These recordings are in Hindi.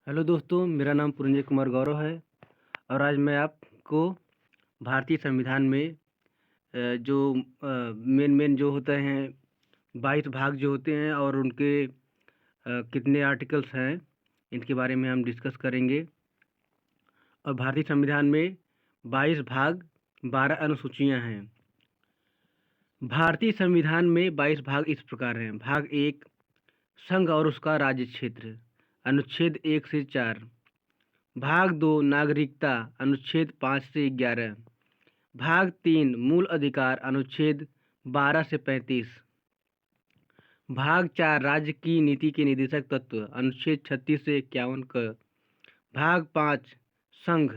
हेलो दोस्तों, मेरा नाम पुरंजय कुमार गौरव है और आज मैं आपको भारतीय संविधान में जो मेन जो होते हैं 22 भाग जो होते हैं और उनके कितने आर्टिकल्स हैं, इनके बारे में हम डिस्कस करेंगे। और भारतीय संविधान में 22 भाग 12 अनुसूचियां हैं। भारतीय संविधान में 22 भाग इस प्रकार हैं। भाग 1, संघ और उसका राज्य क्षेत्र, अनुच्छेद 1 से 4। भाग 2, नागरिकता, अनुच्छेद 5 से 11। भाग 3, मूल अधिकार, अनुच्छेद 12 से 35। भाग 4, राज्य की नीति के निर्देशक तत्व, अनुच्छेद 36 से 51 क। भाग 5, संघ,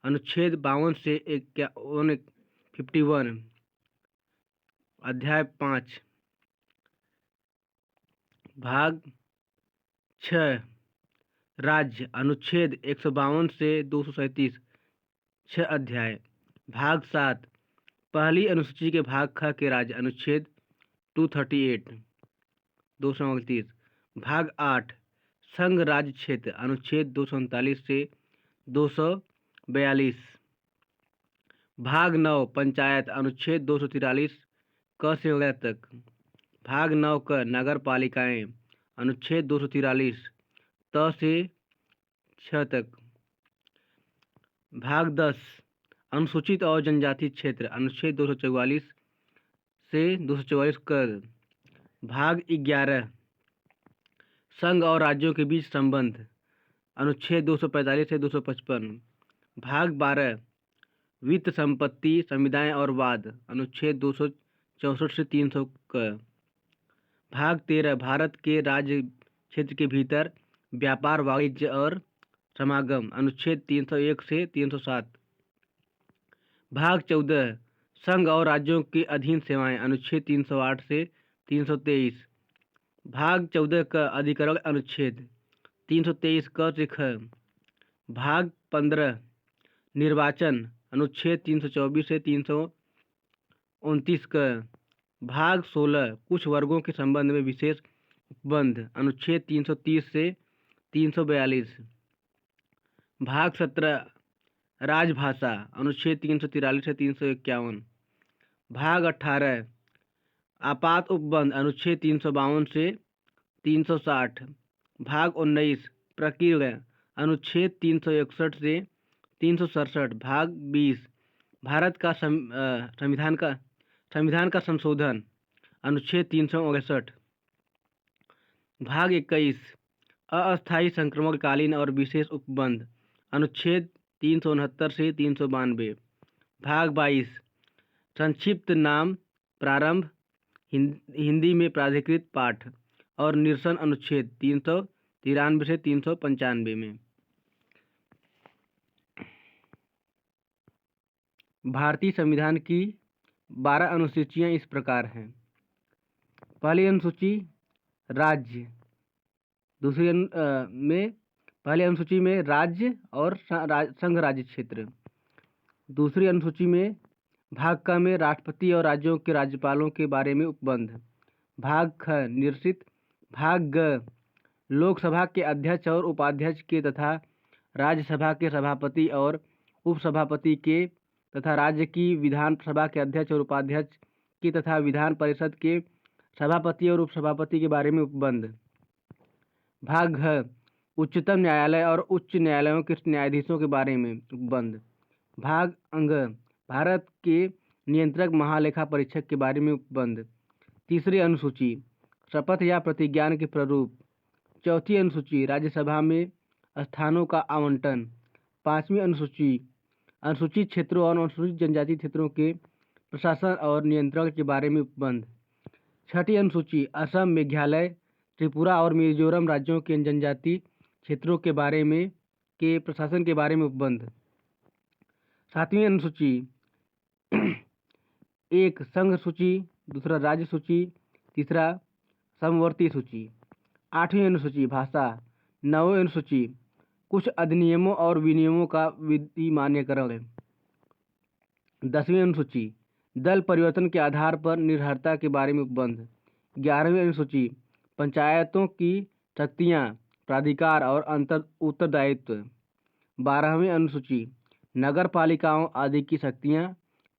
अनुच्छेद 52 से 51। अध्याय 5। भाग 6, राज्य, अनुच्छेद 152 से 237, 6 अध्याय। भाग 7, पहली अनुसूची के भाग ख के राज्य, अनुच्छेद 238, 229। भाग 8, संघ राज्य क्षेत्र, अनुच्छेद 239 से 242। भाग 9, पंचायत, अनुच्छेद 243 क से ल तक। भाग 9 क, नगर पालिकाएं, अनुच्छेद 243 त से 6 तक। भाग 10, अनुसूचित और जनजाति क्षेत्र, अनुच्छेद 244 से 244 क। भाग 11, संघ और राज्यों के बीच संबंध, अनुच्छेद 245 से 255। भाग 12, वित्त, संपत्ति, संविदाएं और वाद, अनुच्छेद 264 से 300 क। भाग 13, भारत के राज्य क्षेत्र के भीतर व्यापार, वाणिज्य और समागम, अनुच्छेद 301 से 307। भाग 14, संघ और राज्यों के अधीन सेवाएं, अनुच्छेद 308 से 323। भाग 14 का अधिकरण, अनुच्छेद 323 क से ख। भाग 15, निर्वाचन, अनुच्छेद 324 से 329 क। भाग 16, कुछ वर्गों के संबंध में विशेष उपबंध, अनुच्छेद 330 से 342। भाग 17, राजभाषा, अनुच्छेद 343 से 351। भाग 18, आपात उपबंध, अनुच्छेद 352 से 360। भाग 19, प्रकीर्ण, अनुच्छेद 361 से 367। भाग 20, भारत का संविधान का संशोधन, अनुच्छेद 359। भाग 21, अस्थायी संक्रमणकालीन और विशेष उपबंध, अनुच्छेद 369 से 392। भाग 22, संक्षिप्त नाम, प्रारंभ, हिंदी में प्राधिकृत पाठ और निरसन, अनुच्छेद 393 से 395 में। भारतीय संविधान की 12 अनुसूचियां इस प्रकार हैं। पहली अनुसूची, राज्य। पहली अनुसूची में राज्य और संघ राज्य क्षेत्र। दूसरी अनुसूची में भाग क में राष्ट्रपति और राज्यों के राज्यपालों के बारे में उपबंध। भाग ख, निरसित। भाग ग, लोकसभा के अध्यक्ष और उपाध्यक्ष के तथा राज्यसभा के सभापति और उपसभापति के तथा राज्य की विधान सभा के अध्यक्ष और उपाध्यक्ष के तथा विधान परिषद के सभापति और उपसभापति के बारे में उपबंध। भाग घ, उच्चतम न्यायालय और उच्च न्यायालयों के न्यायाधीशों के बारे में उपबंध। भाग अंग, भारत के नियंत्रक महालेखा परीक्षक के बारे में उपबंध। तीसरी अनुसूची, शपथ या प्रतिज्ञान के प्रारूप। चौथी अनुसूची, राज्यसभा में स्थानों का आवंटन। पांचवी अनुसूची, अनुसूचित क्षेत्रों और अनुसूचित जनजाति क्षेत्रों के प्रशासन और नियंत्रण के बारे में उपबंध। छठी अनुसूची, असम, मेघालय, त्रिपुरा और मिजोरम राज्यों के जनजाति क्षेत्रों के बारे में के प्रशासन के बारे में उपबंध। सातवीं अनुसूची, एक, संघ सूची, दूसरा राज्य सूची, तीसरा समवर्ती सूची। आठवीं अनुसूची, भाषा। नौवीं अनुसूची, कुछ अधिनियमों और विनियमों का विधि मान्यकरण। 10वीं अनुसूची, दल परिवर्तन के आधार पर निर्भरता के बारे में उपबंध। 11वीं अनुसूची, पंचायतों की शक्तियां, प्राधिकार और उत्तरदायित्व। 12वीं अनुसूची नगर पालिकाओं आदि की शक्तियाँ,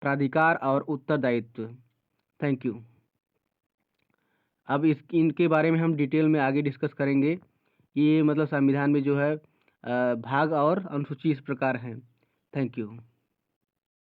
प्राधिकार और उत्तरदायित्व। Thank you. अब इनके बारे में हम डिटेल में आगे डिस्कस करेंगे। ये मतलब संविधान में जो है भाग और अनुसूची इस प्रकार हैं। Thank you.